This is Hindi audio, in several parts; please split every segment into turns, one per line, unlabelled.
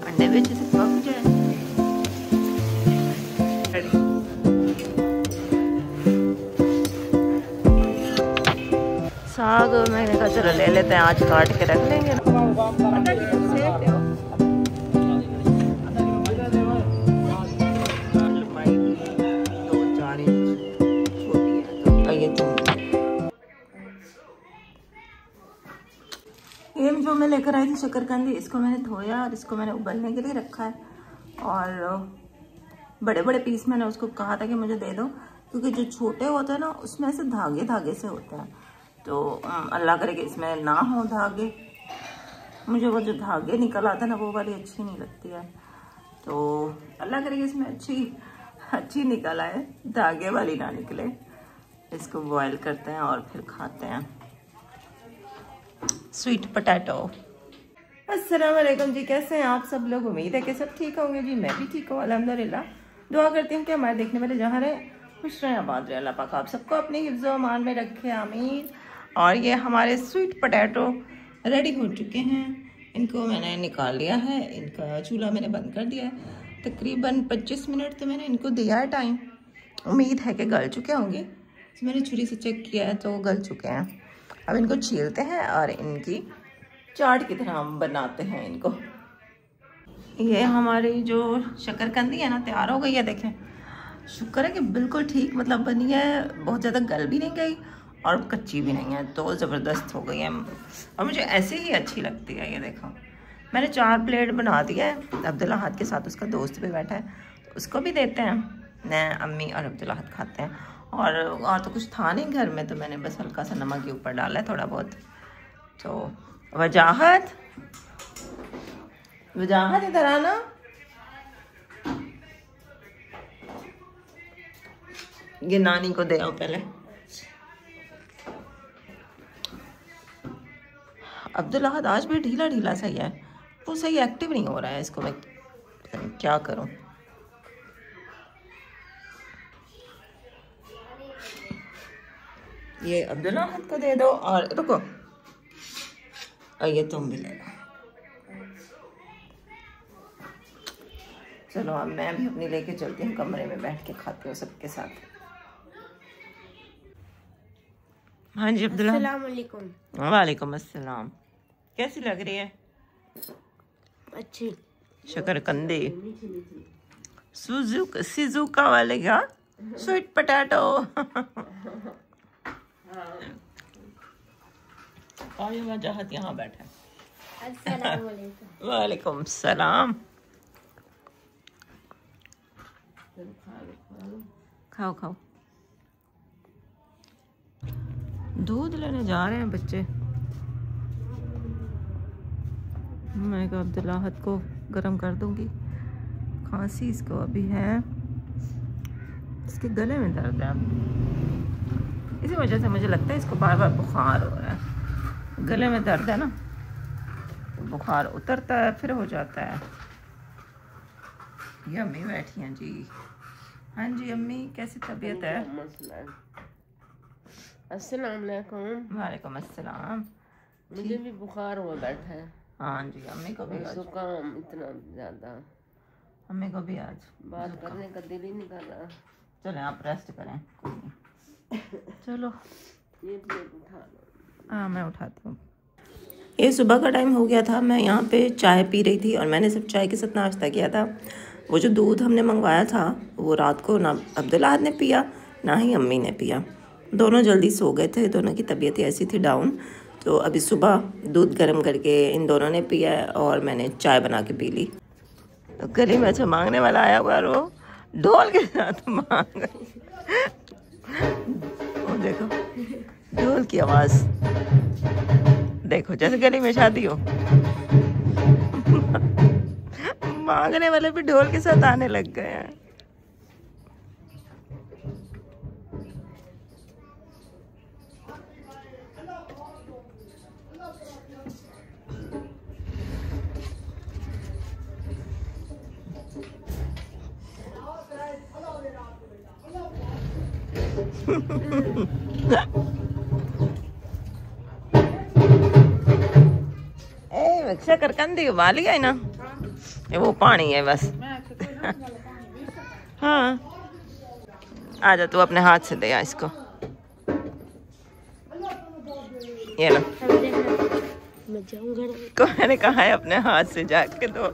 अंडे भी अच्छे से पक जाए। साग मैंने कहा चलो ले लेते हैं, आज काट के रख लेंगे ना। ये जो मैं लेकर आई थी शकरकंदी, इसको मैंने धोया और इसको मैंने उबलने के लिए रखा है। और बड़े बड़े पीस मैंने उसको कहा था कि मुझे दे दो, क्योंकि जो छोटे होते हैं ना उसमें से धागे धागे से होते हैं, तो अल्लाह करे कि इसमें ना हो धागे। मुझे वो जो धागे निकल आता है ना वो वाली अच्छी नहीं लगती है, तो अल्लाह करे कि इसमें अच्छी निकल आए, धागे वाली ना निकले। इसको बॉईल करते हैं और फिर खाते हैं। Sweet potato. अस्सलाम वालेकुम जी, कैसे हैं आप सब लोग? उम्मीद है कि सब ठीक होंगे जी। मैं भी ठीक हूँ अल्हम्दुलिल्लाह। दुआ करती हूँ कि हमारे देखने वाले जहाँ रहे खुश रहें, आबाद रहे। अल्लाह पाक आप सबको अपनी हिफ्ज़ व अमान में रखे, आमीन। और ये हमारे स्वीट पोटैटो रेडी हो चुके हैं। इनको मैंने निकाल लिया है, इनका चूल्हा मैंने बंद कर दिया है। तकरीबन 25 मिनट तो मैंने इनको दिया है टाइम। उम्मीद है कि गल चुके होंगे। तो मैंने छुरी से चेक किया है तो गल चुके हैं। अब इनको छीलते हैं और इनकी चाट की तरह बनाते हैं इनको। ये हमारी जो शकरकंदी है ना तैयार हो गई है। देखें, शुक्र है कि बिल्कुल ठीक मतलब बनी है, बहुत ज़्यादा गल भी नहीं गई और कच्ची भी नहीं है, तो ज़बरदस्त हो गई है। और मुझे ऐसे ही अच्छी लगती है। ये देखो, मैंने 4 प्लेट बना दिया है। अब्दुल्ला हाथ के साथ उसका दोस्त भी बैठा है, तो उसको भी देते हैं। मैं, अम्मी और अब्दुल्ला हाथ खाते हैं। और तो कुछ था नहीं घर में, तो मैंने बस हल्का सा नमक के ऊपर डाला है, थोड़ा बहुत। तो वजाहत इधर आना। ये नानी को दे आओ पहले। अब्दुल्ला आज भी ढीला ढीला सा ही है, वो सही एक्टिव नहीं हो रहा है। इसको मैं क्या करूं? ये अब्दुल्ला को दे दो। और रुको, और ये तुम भी ले लो। चलो अब मैं भी अपनी लेके चलती हूँ, कमरे में बैठ के खाती हूँ सबके साथ। हाँ जी अब्दुल्ला।
अस्सलाम वालेकुम।
वालेकुम अस्सलाम। कैसी लग रही है?
अच्छी।
शकरकंदी सिजुका वाले का स्वीट पोटैटो। और ये वजाहत यहाँ बैठा है।
अस्सलाम वालेकुम।
वालेकुम सलाम। खाओ खाओ। दूध लेने जा रहे हैं बच्चे। मैं कहा अब्दुल्ला को गर्म कर दूंगी। खांसी इसको अभी है, इसके गले में दर्द है। इसी वजह से मुझे लगता है इसको बार बार बुखार हो रहा है। गले में दर्द है ना, बुखार उतरता है फिर हो जाता है। ये अम्मी बैठी हैं जी। हाँ जी अम्मी, कैसी तबीयत है?
अस्सलाम वालेकुम।
वालेकुम अस्सलाम।
मुझे भी बुखार हुआ बैठा है।
हाँ जी, अम्मी को भी आज
जुकाम इतना ज्यादा,
अम्मी को भी आज
बात करने का दिल ही नहीं कर रहा।
चलें आप रेस्ट करें, कोई नहीं। चलो
ये प्लेट उठा लो।
हाँ मैं उठाती हूँ। ये सुबह का टाइम हो गया था, मैं यहाँ पे चाय पी रही थी और मैंने सिर्फ चाय के साथ नाश्ता किया था। वो जो दूध हमने मंगवाया था वो रात को ना अब्दुल्ला ने पिया ना ही अम्मी ने पिया। दोनों जल्दी सो गए थे, दोनों की तबीयत ऐसी थी डाउन। तो अभी सुबह दूध गर्म करके इन दोनों ने पिया और मैंने चाय बना के पी ली। तो गली में अच्छा मांगने वाला आया हुआ, वो ढोल के साथ मांग। वो देखो ढोल की आवाज, देखो जैसे गली में शादी हो। मांगने वाले भी ढोल के साथ आने लग गए हैं। शक्कर कंदी उबाल लिया है ना, वो पानी है बस। हाँ आजा तू अपने हाथ से दे आ इसको, ये लो। को मैंने कहा है अपने हाथ से जाके दो,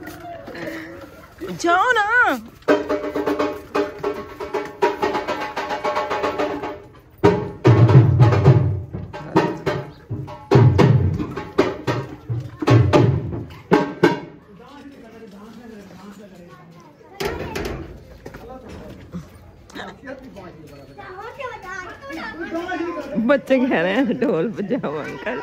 जाओ ना। बच्चे कह रहे हैं ढोल बजाओ अंकल।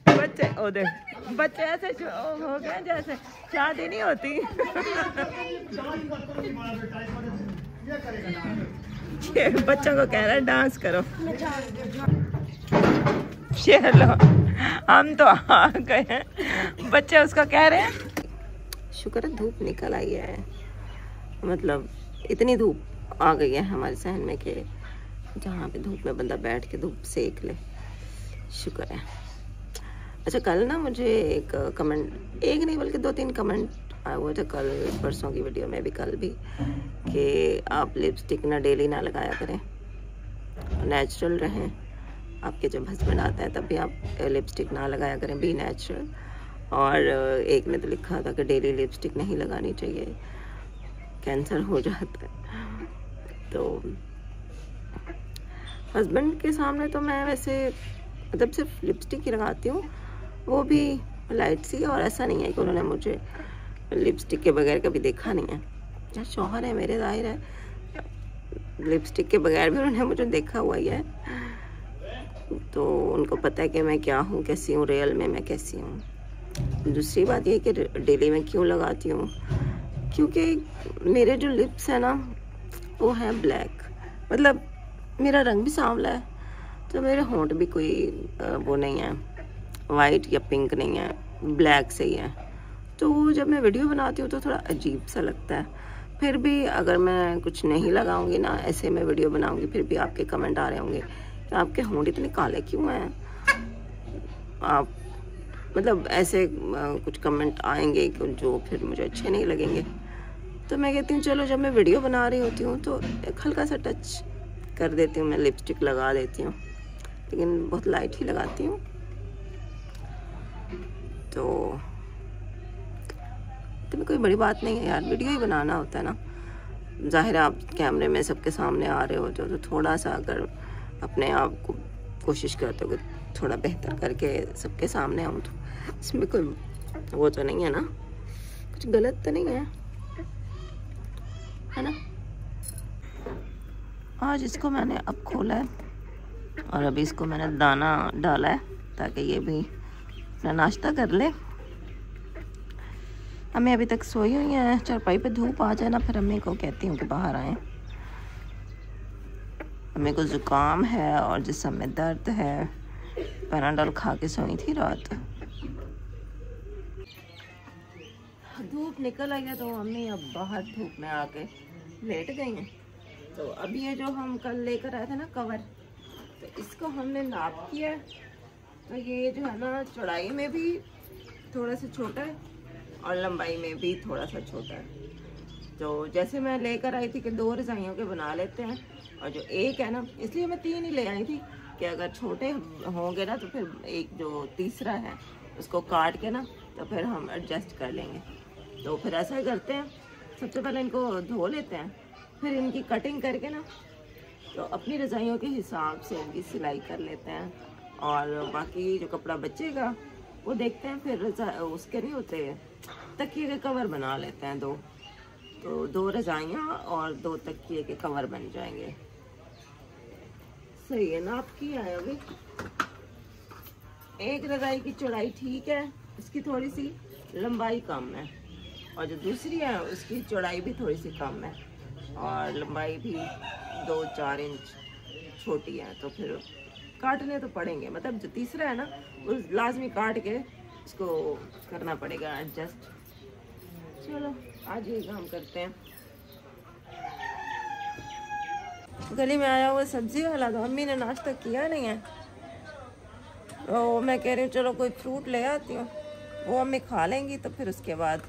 बच्चे ओ देख, बच्चे ऐसे हो गए जैसे शादी नहीं होती। बच्चों को कह रहा है डांस करो। चलो हम तो आ गए हैं, बच्चे उसको कह रहे हैं। शुक्र है धूप निकल आई है, मतलब इतनी धूप आ गई है हमारे सहन में कि जहाँ पे धूप में बंदा बैठ के धूप सेक ले, शुक्र है। अच्छा कल ना मुझे एक कमेंट, एक नहीं बल्कि 2-3 कमेंट आया हुआ था कल परसों की वीडियो में भी, कल भी, कि आप लिपस्टिक ना डेली ना लगाया करें, नेचुरल रहें। आपके जब हस्बैंड आता है तब भी आप लिपस्टिक ना लगाया करें, बी नेचुरल। और एक ने तो लिखा था कि डेली लिपस्टिक नहीं लगानी चाहिए, कैंसर हो जाता है। तो हस्बैंड के सामने तो मैं वैसे मतलब सिर्फ लिपस्टिक ही लगाती हूँ, वो भी लाइट सी, और ऐसा नहीं है कि उन्होंने मुझे लिपस्टिक के बगैर कभी देखा नहीं है। जहाँ शौहर है मेरे, जाहिर है लिपस्टिक के बगैर भी उन्होंने मुझे देखा हुआ ही है, तो उनको पता है कि मैं क्या हूँ, कैसी हूँ, रियल में मैं कैसी हूँ। दूसरी बात ये कि डेली में क्यों लगाती हूँ, क्योंकि मेरे जो लिप्स है ना वो है ब्लैक, मतलब मेरा रंग भी सांवला है, तो मेरे होंठ भी कोई वो नहीं है, वाइट या पिंक नहीं है, ब्लैक से ही है। तो जब मैं वीडियो बनाती हूँ तो थोड़ा अजीब सा लगता है। फिर भी अगर मैं कुछ नहीं लगाऊंगी ना, ऐसे मैं वीडियो बनाऊंगी, फिर भी आपके कमेंट आ रहे होंगे कि आपके होंठ इतने काले क्यों हैं, आप मतलब ऐसे कुछ कमेंट आएंगे जो फिर मुझे अच्छे नहीं लगेंगे। तो मैं कहती हूँ चलो जब मैं वीडियो बना रही होती हूँ तो एक हल्का सा टच कर देती हूँ, मैं लिपस्टिक लगा देती हूँ, लेकिन बहुत लाइट ही लगाती हूँ। तो कोई बड़ी बात नहीं है यार, वीडियो ही बनाना होता है ना। जाहिर है आप कैमरे में सबके सामने आ रहे हो तो थोड़ा सा अगर अपने आप को कोशिश करते हो कि थोड़ा बेहतर करके सबके सामने आऊँ, तो इसमें कोई वो तो नहीं है ना, कुछ गलत तो नहीं है ना। आज इसको मैंने अब खोला है और अभी इसको मैंने दाना डाला है ताकि ये भी अपना नाश्ता कर ले। अम्मी अभी तक सोई हुई हैं, चारपाई पे धूप आ जाए ना फिर अम्मी को कहती हूँ कि बाहर आए। अम्मी को जुकाम है और जिस्म में दर्द है, पैनाडोल खा के सोई थी रात। धूप निकल आई है तो अम्मी अब बाहर धूप में आके लेट गई हैं। तो अभी ये जो हम कल लेकर आए थे ना कवर, तो इसको हमने नाप किया है, तो ये जो है ना चौड़ाई में भी थोड़ा सा छोटा है और लंबाई में भी थोड़ा सा छोटा है। तो जैसे मैं लेकर आई थी कि 2 रजाइयों के बना लेते हैं, और जो एक है ना, इसलिए मैं 3 ही ले आई थी कि अगर छोटे होंगे ना तो फिर एक जो तीसरा है उसको काट के ना तो फिर हम एडजस्ट कर लेंगे। तो फिर ऐसा ही करते हैं, सबसे पहले इनको धो लेते हैं, फिर इनकी कटिंग करके ना तो अपनी रजाइयों के हिसाब से इनकी सिलाई कर लेते हैं, और बाकी जो कपड़ा बचेगा वो देखते हैं। फिर उसके नहीं होते तकिए के कवर बना लेते हैं 2, तो 2 रजाइयाँ और 2 तकिए के कवर बन जाएंगे। सही है ना आपकी है। अभी एक रजाई की चौड़ाई ठीक है, उसकी थोड़ी सी लंबाई कम है, और जो दूसरी है उसकी चौड़ाई भी थोड़ी सी कम है और लंबाई भी 2-4 इंच छोटी है, तो फिर काटने तो पड़ेंगे। मतलब जो तीसरा है ना वो लाजमी काट के इसको करना पड़ेगा एडजस्ट। चलो आज ये काम करते हैं। गली में आया हुआ सब्जी वाला, तो अम्मी ने नाश्ता किया नहीं है, तो मैं कह रही हूँ चलो कोई फ्रूट ले आती हूँ, वो अम्मी खा लेंगी। तो फिर उसके बाद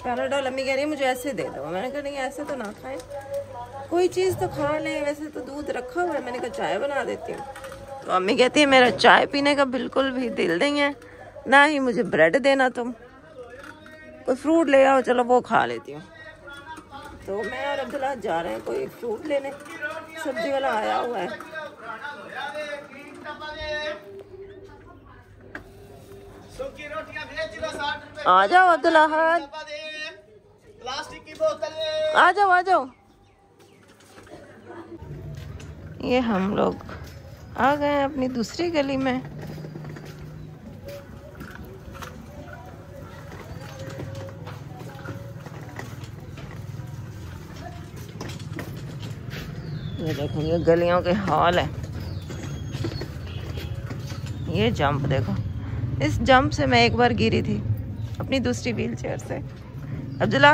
पैराडोल अम्मी कह रही है मुझे ऐसे दे दो। मैंने कहा नहीं ऐसे तो ना खाएं, कोई चीज़ तो खा लें। वैसे तो दूध रखा हुआ है, मैंने कहा चाय बना देती हूँ। तो अम्मी कहती है मेरा चाय पीने का बिल्कुल भी दिल नहीं है, ना ही मुझे ब्रेड देना, तुम कोई फ्रूट ले आओ, चलो वो खा लेती हूँ। तो मैं और अब्दुल्ला जा रहे हैं कोई फ्रूट लेने, सब्जी वाला आया हुआ है। आ जाओ अब्दुल्ला,
प्लास्टिक की बोतल
आ जाओ आ जाओ। ये हम लोग आ गए हैं अपनी दूसरी गली में। ये देखो ये गलियों के हाल है। ये जंप देखो, इस जंप से मैं एक बार गिरी थी अपनी दूसरी व्हील चेयर से। अब्दुल्ला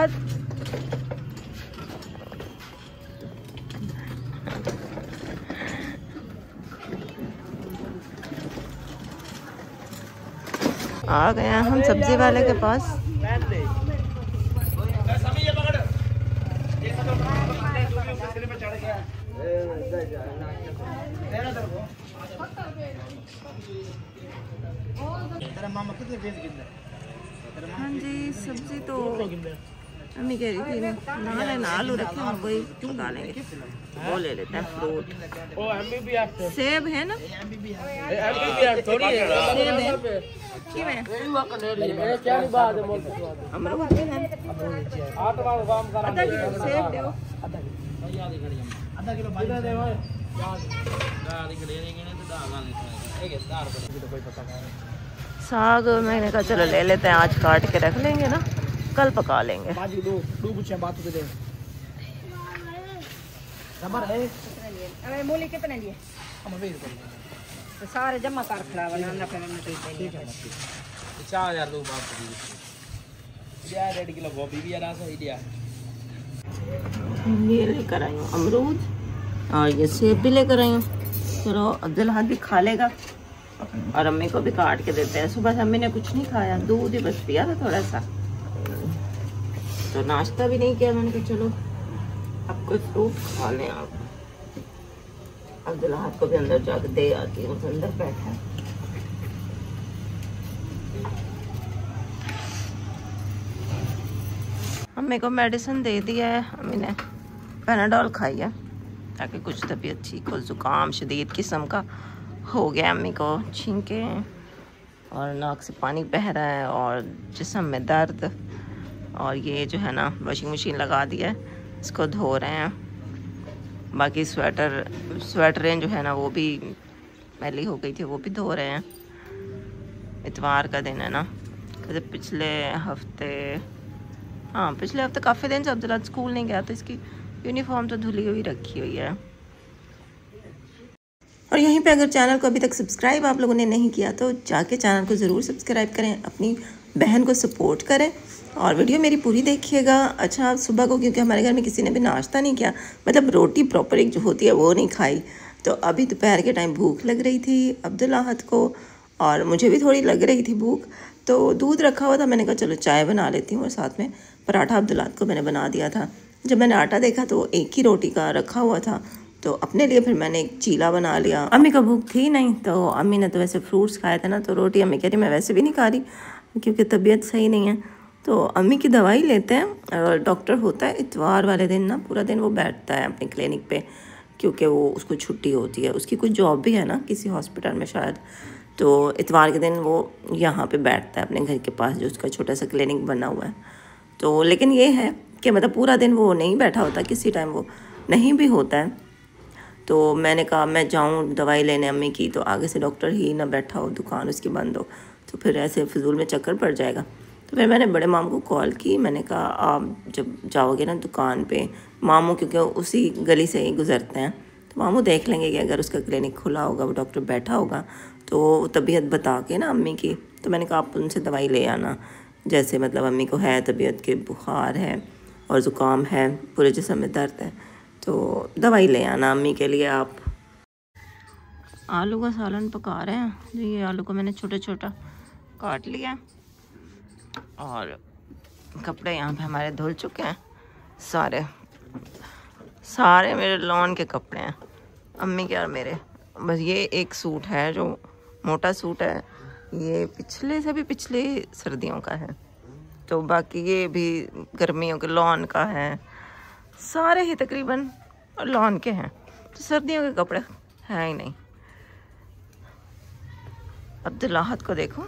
आ गए हैं हम सब्जी वाले के पास। हाँ जी, सब्जी तो अम्मी कह रही थी ना आलू रखे हम वही पका लेंगे, वो ले लेते हैं। फ्रूट सेब है ना, सेब है, अमरूद है, आधा किलो सेब दो। साग मैंने कहा चलो ले लेते हैं, आज काट के रख लेंगे ना, कल पका लेंगे।
मूली कितने लिए? तो सारे जमा कर खड़ा बनाना फिर ठीक है।
4000 दो बाप जी। यार 1.5 किलो गोभी भी आना सही दिया।
ये लेकर आई हूँ अमरूद और ये सेब भी लेकर आई हूँ। चलो अब्दुल हाथ भी खा लेगा और अम्मी को भी काट के देते हैं। सुबह से अम्मी ने कुछ नहीं खाया, दूध ही बस पिया था थोड़ा सा, तो नाश्ता भी नहीं किया। मैंने कहा चलो अब कोई फ्रूट खा लें आप। अब्दुल हाथ को भी अंदर जाकर दे आती हूँ, अंदर बैठा है। अम्मी को मेडिसिन दे दिया है, अम्मी ने पैनाडोल खाई है ताकि कुछ तबीयत ठीक हो। ज़ुकाम शदीद किस्म का हो गया अम्मी को, छींके और नाक से पानी बह रहा है और जिस्म में दर्द। और ये जो है ना वॉशिंग मशीन लगा दिया है, इसको धो रहे हैं। बाकी स्वेटरें जो है ना वो भी मैली हो गई थी, वो भी धो रहे हैं। इतवार का दिन है ना, पिछले हफ्ते काफ़ी दिन से अब्दुल्ला स्कूल नहीं गया, तो इसकी यूनिफॉर्म तो धुली हुई रखी हुई है। और यहीं पे अगर चैनल को अभी तक सब्सक्राइब आप लोगों ने नहीं किया तो जाके चैनल को ज़रूर सब्सक्राइब करें, अपनी बहन को सपोर्ट करें और वीडियो मेरी पूरी देखिएगा। अच्छा, सुबह को क्योंकि हमारे घर में किसी ने भी नाश्ता नहीं किया, मतलब रोटी प्रॉपर एक जो होती है वो नहीं खाई, तो अभी दोपहर के टाइम भूख लग रही थी अब्दुल्ला हद को और मुझे भी थोड़ी लग रही थी भूख। तो दूध रखा हुआ था, मैंने कहा चलो चाय बना लेती हूँ और साथ में पराठा अब्दुल्ला को मैंने बना दिया था। जब मैंने आटा देखा तो एक ही रोटी का रखा हुआ था, तो अपने लिए फिर मैंने एक चीला बना लिया। अम्मी को भूख थी नहीं, तो अम्मी ने तो वैसे फ्रूट्स खाए थे ना, तो रोटी अम्मी कह रही मैं वैसे भी नहीं खा रही क्योंकि तबीयत सही नहीं है। तो अम्मी की दवाई लेते हैं और डॉक्टर होता है इतवार वाले दिन ना, पूरा दिन वो बैठता है अपनी क्लिनिक पे क्योंकि वो उसको छुट्टी होती है, उसकी कुछ जॉब भी है ना किसी हॉस्पिटल में शायद। तो इतवार के दिन वो यहाँ पे बैठता है अपने घर के पास जो उसका छोटा सा क्लिनिक बना हुआ है। तो लेकिन ये है कि मतलब पूरा दिन वो नहीं बैठा होता, किसी टाइम वो नहीं भी होता है। तो मैंने कहा मैं जाऊँ दवाई लेने अम्मी की, तो आगे से डॉक्टर ही ना बैठा हो, दुकान उसकी बंद हो, तो फिर ऐसे फजूल में चक्कर पड़ जाएगा। तो फिर मैंने बड़े मामू को कॉल की, मैंने कहा आप जब जाओगे ना दुकान पे, मामू क्योंकि उसी गली से ही गुजरते हैं, तो मामू देख लेंगे कि अगर उसका क्लिनिक खुला होगा, वो डॉक्टर बैठा होगा, तो तबीयत बता के ना अम्मी की, तो मैंने कहा आप उनसे दवाई ले आना। जैसे मतलब अम्मी को है तबीयत के, बुखार है और ज़ुकाम है, पूरे जिस्म में दर्द है, तो दवाई ले आना अम्मी के लिए आप। आलू का सालन पका रहे हैं जी। ये आलू को मैंने छोटा छोटा काट लिया और कपड़े यहाँ पे हमारे धुल चुके हैं। सारे मेरे लॉन के कपड़े हैं, अम्मी के और मेरे। बस ये एक सूट है जो मोटा सूट है, ये पिछले से भी पिछले सर्दियों का है, तो बाकी ये भी गर्मियों के लॉन का है। सारे ही तकरीबन लॉन के हैं, तो सर्दियों के कपड़े हैं ही नहीं। अब्दुल्लाहत को देखो,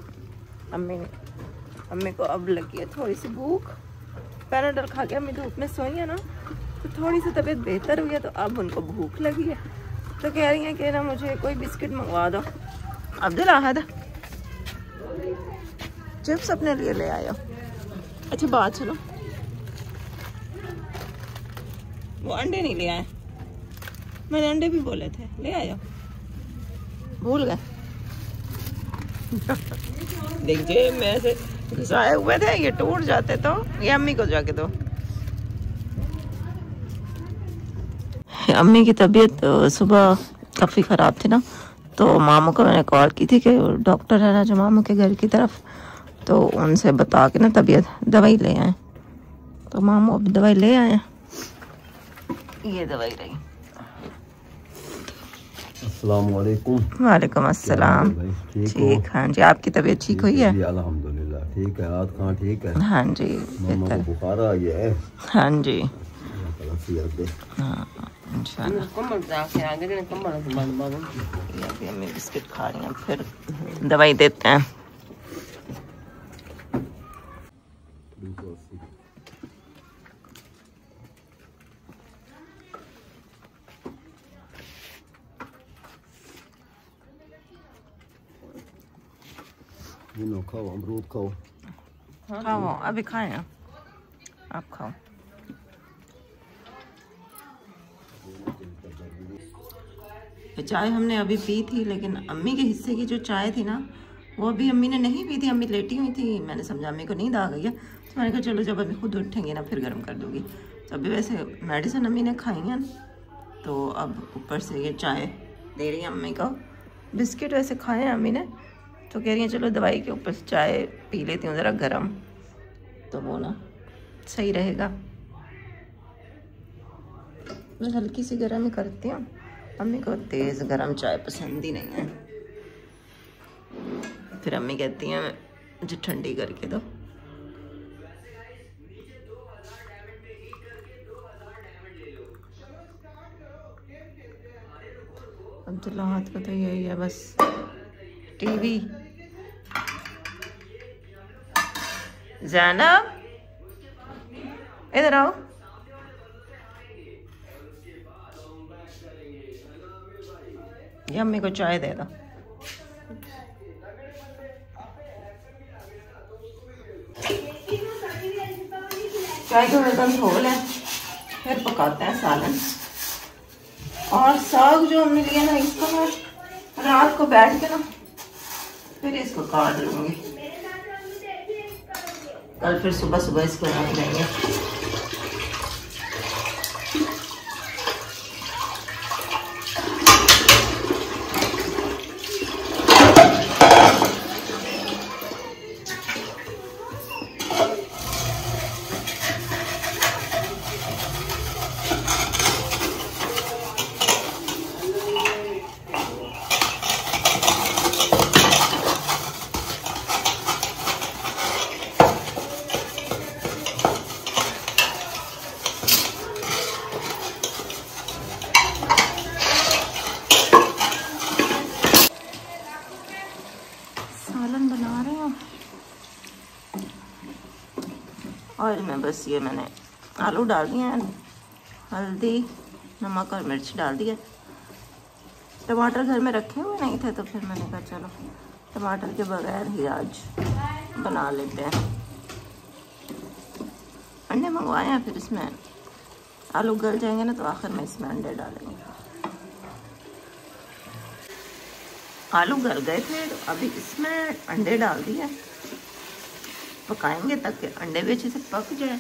अम्मी को अब लगी है थोड़ी सी भूख। पैराडॉल खा के अम्मी धूप में सोई है ना, तो थोड़ी सी तबीयत बेहतर हुई है, तो अब उनको भूख लगी है, तो कह रही है कि ना मुझे कोई बिस्किट मंगवा दो। अब्दुल्लाहत चिप्स अपने लिए ले आयो। अच्छा बात सुनो, वो अंडे नहीं ले आए, मैंने अंडे भी बोले थे, ले आयो, भूल गए। देखिए मैं से घुसाए हुए थे, ये टूट जाते तो ये अम्मी को जाके दो। अम्मी की तबीयत सुबह काफ़ी ख़राब थी ना, तो मामू को मैंने कॉल की थी कि डॉक्टर है ना जो मामू के घर की तरफ, तो उनसे बता के ना तबीयत दवाई ले आए। तो मामू अब दवाई ले आए, ये दवाई रही।
अस्सलाम वालेकुम।
वालेकुम अस्सलाम। ठीक, हाँ जी, आपकी तबीयत ठीक हुई है?
अल्हम्दुलिल्लाह ठीक है। आज कहाँ ठीक है?
हाँ जी,
मामा को बुखार आ गया है।
हाँ जी,
कम्बल जाके आगे ने कम्बल से बंद बंद।
ये अभी अम्मी बिस्किट खा रही हैं, फिर दवाई देते हैं।
खाओ, अमरूद खाओ।
खाओ, अभी खाएं आप खाओ। चाय हमने अभी पी थी, लेकिन अम्मी के हिस्से की जो चाय थी ना, वो अभी अम्मी ने नहीं पी थी। अम्मी लेटी हुई थी, मैंने समझा अम्मी को नींद आ गई है, तो मैंने कहा चलो जब अभी खुद उठेंगे ना फिर गर्म कर दूँगी। तो अभी वैसे मेडिसिन अम्मी ने खाई है, तो अब ऊपर से ये चाय दे रही है अम्मी को। बिस्किट वैसे खाए हैं अम्मी ने, तो कह रही हैं चलो दवाई के ऊपर से चाय पी लेती हूँ ज़रा गर्म, तो वो ना सही रहेगा। मैं हल्की सी गर्म ही करती हूँ, अम्मी को तेज़ गर्म चाय पसंद ही नहीं है। फिर अम्मी कहती हैं मुझे ठंडी करके दो। अब्दुल्लाहत का तो यही है बस, टीवी। ज़ैनब इधर आओ। ये अम्मी को चाय दे दो। चाय को बर्तन धो लें, फिर पकाते हैं सालन। और साग जो हमने लिया ना, इसको मैं रात को बैठ के ना फिर इसको काट लूंगी, कल फिर सुबह सुबह इसको रख देंगे। सालन बना रहे हैं और मैं बस ये मैंने आलू डाल दिए हैं, हल्दी नमक और मिर्च डाल दिया। टमाटर घर में रखे हुए नहीं थे, तो फिर मैंने कहा चलो टमाटर के बगैर ही आज बना लेते हैं। अंडे मंगवाए हैं, फिर इसमें आलू गल जाएंगे ना, तो आखिर में इसमें अंडे डालेंगे। आलू गल गए थे तो अभी इसमें अंडे डाल दिए, पकाएंगे ताकि अंडे भी अच्छे से पक जाए।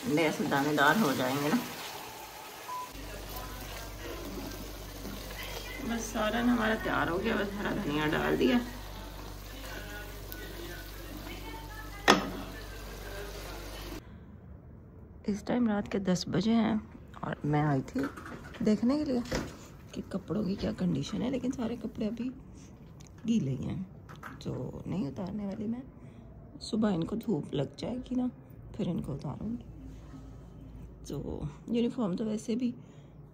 अंडे ऐसे दानेदार हो जाएंगे ना। बस सालन हमारा तैयार हो गया, बस हरा धनिया डाल दिया। इस टाइम रात के 10 बजे हैं और मैं आई थी देखने के लिए कि कपड़ों की क्या कंडीशन है, लेकिन सारे कपड़े अभी गीले हैं तो नहीं उतारने वाली मैं। सुबह इनको धूप लग जाएगी ना फिर इनको उतारूंगी। तो यूनिफॉर्म तो वैसे भी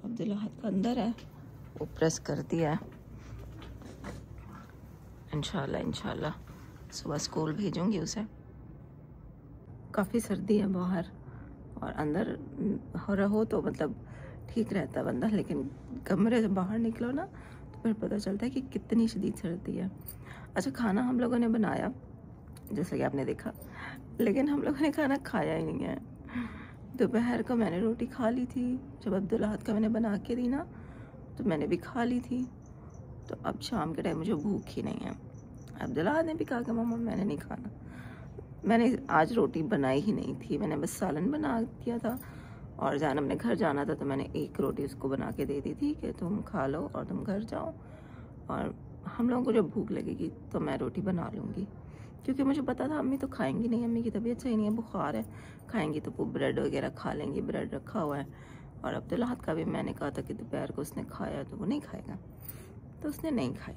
अब्दुल्ला हाथ का अंदर है, वो प्रेस कर दिया है। इंशाल्लाह सुबह स्कूल भेजूंगी उसे। काफ़ी सर्दी है बाहर और अंदर हो तो मतलब ठीक रहता है बंदा, लेकिन कमरे से बाहर निकलो ना तो फिर पता चलता है कि कितनी शदीद सर्दी है। अच्छा, खाना हम लोगों ने बनाया जैसा कि आपने देखा, लेकिन हम लोगों ने खाना खाया ही नहीं है। दोपहर को मैंने रोटी खा ली थी, जब अब्दुल्ला हाथ का मैंने बना के दी ना तो मैंने भी खा ली थी। तो अब शाम के टाइम मुझे भूख ही नहीं है। अब्दुल्ला ने भी कहा कि मम्मा मैंने नहीं खाना। मैंने आज रोटी बनाई ही नहीं थी, मैंने बस सालन बना दिया था और जान अपने घर जाना था तो मैंने एक रोटी उसको बना के दे दी थी कि तुम खा लो और तुम घर जाओ, और हम लोगों को जब भूख लगेगी तो मैं रोटी बना लूँगी, क्योंकि मुझे पता था अम्मी तो खाएंगी नहीं, अम्मी की तबीयत सही नहीं है, बुखार है, खाएंगी तो वो ब्रेड वगैरह खा लेंगी, ब्रेड रखा हुआ है। और अब्दुल्ला हाथ का भी मैंने कहा था कि दोपहर को उसने खाया तो वो नहीं खाएगा, तो उसने नहीं खाई।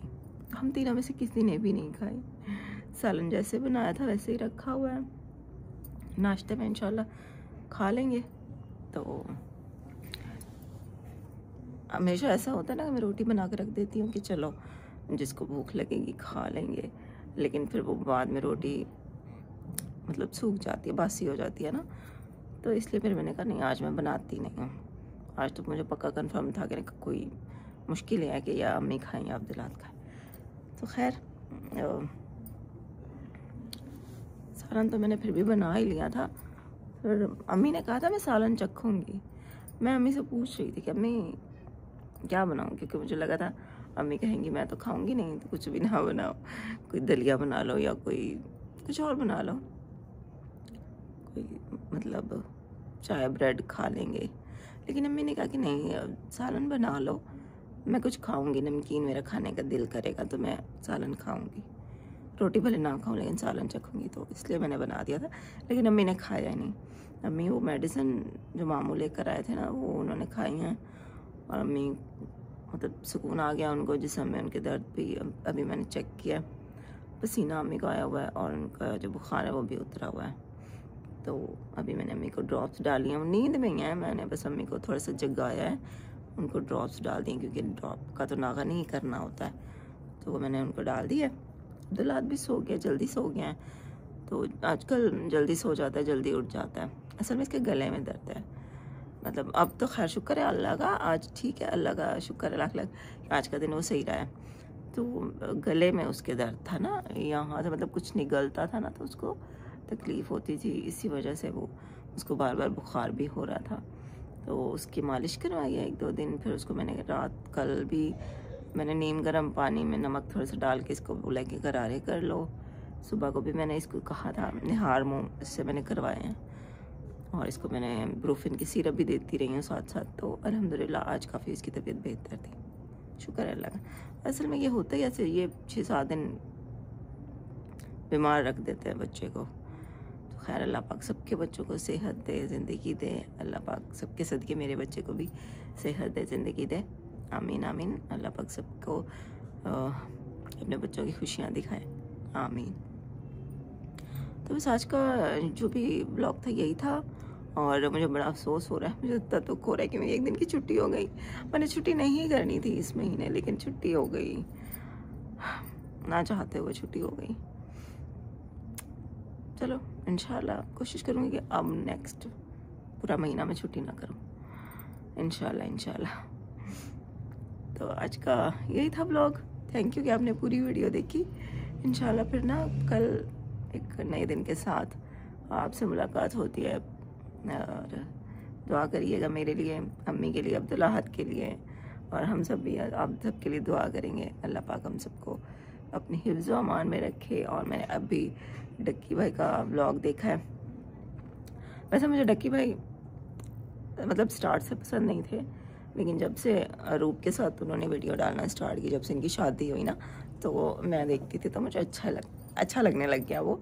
हम तीनों में से किसी ने भी नहीं खाई। सालन जैसे बनाया था वैसे ही रखा हुआ है, नाश्ते में इंशाल्लाह खा लेंगे। तो हमेशा ऐसा होता है ना कि मैं रोटी बना के रख देती हूँ कि चलो जिसको भूख लगेगी खा लेंगे, लेकिन फिर वो बाद में रोटी मतलब सूख जाती है, बासी हो जाती है ना, तो इसलिए फिर मैंने कहा नहीं आज मैं बनाती नहीं हूँ। आज तो मुझे पक्का कंफर्म था कि कोई मुश्किल है कि या अम्मी खाएं या अब्दुल्ला खाएं। तो खैर सालन तो मैंने फिर भी बना ही लिया था। फिर अम्मी ने कहा था मैं सालन चखूँगी। मैं अम्मी से पूछ रही थी कि अम्मी क्या बनाऊँ, क्योंकि मुझे लगा था अम्मी कहेंगी मैं तो खाऊंगी नहीं, तो कुछ भी ना बनाओ, कोई दलिया बना लो या कोई कुछ और बना लो, कोई मतलब चाय ब्रेड खा लेंगे। लेकिन अम्मी ने कहा कि नहीं सालन बना लो, मैं कुछ खाऊंगी, नमकीन मेरा खाने का दिल करेगा तो मैं सालन खाऊंगी, रोटी भले ना खाऊं लेकिन सालन चखूंगी। तो इसलिए मैंने बना दिया था, लेकिन अम्मी ने खाया ही नहीं। अम्मी वो मेडिसिन जो मामू लेकर आए थे ना वो उन्होंने खाई हैं, और अम्मी मतलब सुकून आ गया उनको जिस्म में, उनके दर्द भी अभी मैंने चेक किया, पसीना अम्मी को आया हुआ है और उनका जो बुखार है वो भी उतरा हुआ है। तो अभी मैंने अम्मी को ड्रॉप्स डाली हैं, नींद में ही है, मैंने बस अम्मी को थोड़ा सा जगाया है, उनको ड्रॉप्स डाल दिए, क्योंकि ड्रॉप का तो नागा नहीं करना होता है, तो वो मैंने उनको डाल दिया। अब्दुल्ला भी सो गया, जल्दी सो गया है, तो आजकल जल्दी सो जाता है, जल्दी उठ जाता है। असल में इसके गले में दर्द है, मतलब अब तो खैर शुक्र है अल्लाह का, आज ठीक है, अल्लाह का शुक्र है लाख लाख, आज का दिन वो सही रहा है। तो गले में उसके दर्द था ना, यहाँ से मतलब कुछ निगलता था ना तो उसको तकलीफ़ होती थी, इसी वजह से वो उसको बार बार बुखार भी हो रहा था। तो उसकी मालिश करवाई है 1-2 दिन, फिर उसको मैंने रात कल भी मैंने नीम गर्म पानी में नमक थोड़ा सा डाल के इसको बोला कि गरारे कर लो। सुबह को भी मैंने इसको कहा था, निहार मुँह इससे मैंने करवाए हैं, और इसको मैंने ब्रूफिन की सिरप भी देती रही हूँ साथ साथ। तो अल्हम्दुलिल्लाह आज काफ़ी इसकी तबीयत बेहतर थी, शुक्र है अल्लाह का। असल में ये होता ही ऐसे, ये 6-7 दिन बीमार रख देते हैं बच्चे को। तो खैर अल्लाह पाक सबके बच्चों को सेहत दे, ज़िंदगी दे, अल्लाह पाक सबके सदके मेरे बच्चे को भी सेहत दे, ज़िंदगी दे, आमीन आमीन। अल्लाह पाक सबको अपने बच्चों की खुशियाँ दिखाए, आमीन। तो बस आज का जो भी ब्लॉग था यही था, और मुझे बड़ा अफसोस हो रहा है, मुझे इतना दुख हो रहा है कि मेरी 1 दिन की छुट्टी हो गई। मैंने छुट्टी नहीं करनी थी इस महीने, लेकिन छुट्टी हो गई, ना चाहते हुए छुट्टी हो गई। चलो इंशाल्लाह कोशिश करूँगी कि अब नेक्स्ट पूरा महीना में छुट्टी ना करूँ, इंशाल्लाह। तो आज का यही था ब्लॉग। थैंक यू कि आपने पूरी वीडियो देखी। इंशाल्लाह फिर ना कल एक नए दिन के साथ आपसे मुलाकात होती है, और दुआ करिएगा मेरे लिए, अम्मी के लिए, अब्दुल्ला हाथ के लिए, और हम सब भी आप सबके लिए दुआ करेंगे। अल्लाह पाक हम सबको अपनी हिफ्ज़ व अमान में रखे। और मैंने अभी डक्की भाई का व्लॉग देखा है। वैसे मुझे डक्की भाई मतलब स्टार्ट से पसंद नहीं थे, लेकिन जब से रूप के साथ उन्होंने वीडियो डालना स्टार्ट की, जब से इनकी शादी हुई ना, तो मैं देखती थी तो मुझे अच्छा लगने लग गया वो,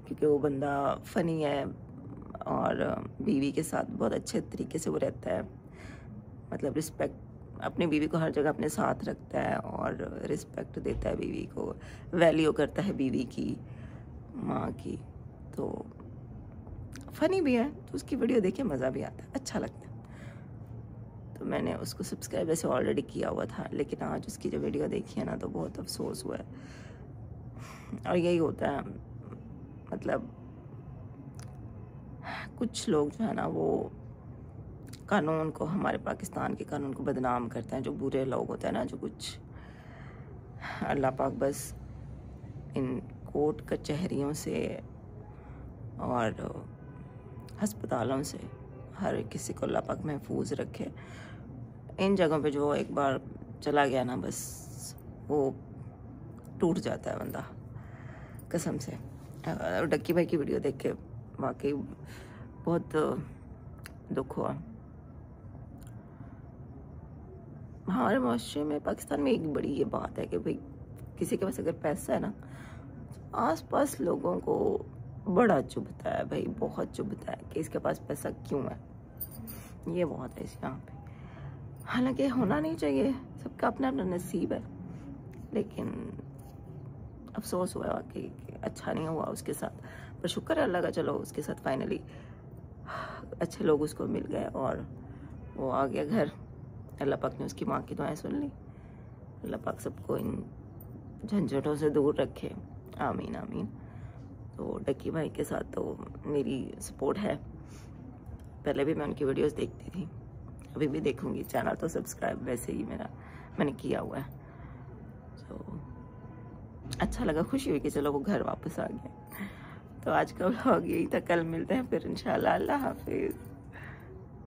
क्योंकि वो बंदा फ़नी है और बीवी के साथ बहुत अच्छे तरीके से वो रहता है। मतलब रिस्पेक्ट, अपनी बीवी को हर जगह अपने साथ रखता है और रिस्पेक्ट देता है बीवी को, वैल्यू करता है बीवी की, माँ की। तो फ़नी भी है, तो उसकी वीडियो देख मज़ा भी आता है, अच्छा लगता है। तो मैंने उसको सब्सक्राइब वैसे ऑलरेडी किया हुआ था, लेकिन आज उसकी जो वीडियो देखी है ना तो बहुत अफसोस हुआ है। और यही होता है, मतलब कुछ लोग जो है ना वो कानून को, हमारे पाकिस्तान के कानून को बदनाम करते हैं। जो बुरे लोग होते हैं ना, जो कुछ, अल्लाह पाक बस इन कोर्ट कचहरियों से और अस्पतालों से हर किसी को अल्लाह पाक महफूज रखे। इन जगहों पे जो एक बार चला गया ना, बस वो टूट जाता है बंदा, कसम से। डक्की भाई की वीडियो देख के वाकई बहुत दुख हुआ। हमारे माशरे में, पाकिस्तान में एक बड़ी ये बात है कि भाई किसी के पास अगर पैसा है ना, आसपास लोगों को बड़ा चुभता है भाई, बहुत चुभता है कि इसके पास पैसा क्यों है। ये बहुत है इस यहाँ पे। हालांकि होना नहीं चाहिए, सबका अपना अपना नसीब है, लेकिन अफसोस हुआ कि अच्छा नहीं हुआ उसके साथ। पर शुक्र है अल्लाह का, चलो उसके साथ फाइनली अच्छे लोग उसको मिल गए और वो आ गया घर। अल्लाह पाक ने उसकी माँ की दुआएं सुन ली। अल्लाह पाक सबको इन झंझटों से दूर रखे, आमीन आमीन। तो डक्की भाई के साथ तो मेरी सपोर्ट है। पहले भी मैं उनकी वीडियोस देखती थी, अभी भी देखूंगी। चैनल तो सब्सक्राइब वैसे ही मैंने किया हुआ है। तो अच्छा लगा, खुशी हुई कि चलो वो घर वापस आ गया। तो आज का व्लॉग यही था, कल मिलते हैं फिर इंशाल्लाह। अल्लाह हाफिज़।